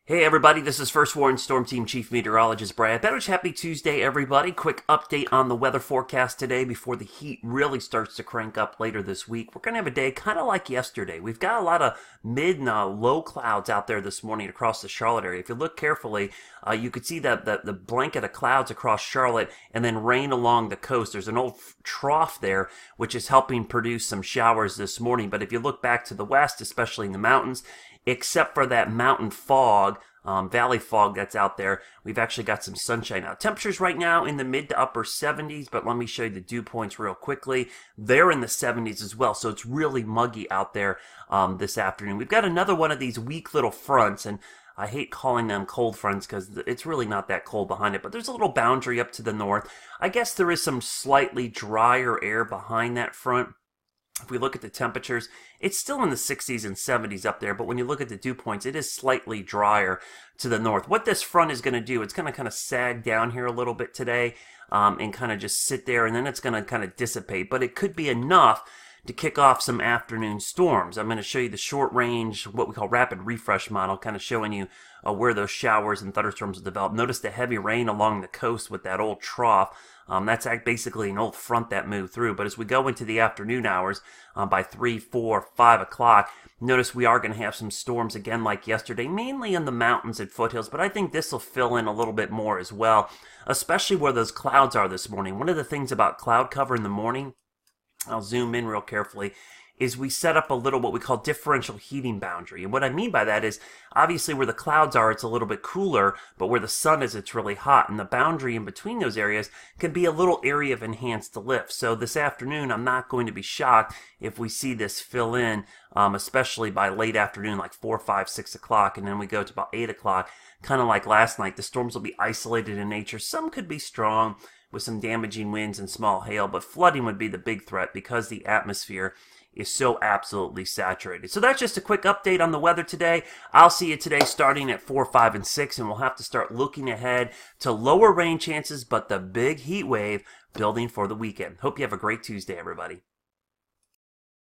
Hey everybody, this is First Warn Storm Team Chief Meteorologist Brad Betters. Happy Tuesday everybody. Quick update on the weather forecast today before the heat really starts to crank up later this week. We're going to have a day kind of like yesterday. We've got a lot of mid and low clouds out there this morning across the Charlotte area. If you look carefully, you could see that the blanket of clouds across Charlotte and then rain along the coast. There's an old trough there which is helping produce some showers this morning. But if you look back to the west, especially in the mountains, except for that mountain fog, valley fog that's out there, we've actually got some sunshine out. Temperatures right now in the mid to upper 70s, but let me show you the dew points real quickly. They're in the 70s as well, so it's really muggy out there this afternoon. We've got another one of these weak little fronts, and I hate calling them cold fronts because it's really not that cold behind it, but there's a little boundary up to the north. I guess there is some slightly drier air behind that front. If we look at the temperatures, it's still in the 60s and 70s up there, but when you look at the dew points, it is slightly drier to the north. What this front is going to do, it's going to kind of sag down here a little bit today and kind of just sit there, and then it's going to kind of dissipate, but it could be enough to kick off some afternoon storms. I'm going to show you the short range, what we call rapid refresh model, kind of showing you where those showers and thunderstorms will develop. Notice the heavy rain along the coast with that old trough. That's basically an old front that moved through. But as we go into the afternoon hours, by 3, 4, 5 o'clock, notice we are going to have some storms again like yesterday, mainly in the mountains and foothills. But I think this will fill in a little bit more as well, especially where those clouds are this morning. One of the things about cloud cover in the morning, I'll zoom in real carefully, is we set up a little what we call differential heating boundary. And what I mean by that is, obviously where the clouds are, it's a little bit cooler, but where the sun is, it's really hot. And the boundary in between those areas can be a little area of enhanced lift. So this afternoon, I'm not going to be shocked if we see this fill in, especially by late afternoon, like 4, 5, 6 o'clock, and then we go to about 8 o'clock. Kind of like last night, the storms will be isolated in nature. Some could be strong with some damaging winds and small hail, but flooding would be the big threat because the atmosphere is so absolutely saturated. So that's just a quick update on the weather today. I'll see you today starting at 4, 5, and 6, and we'll have to start looking ahead to lower rain chances, but the big heat wave building for the weekend. Hope you have a great Tuesday, everybody.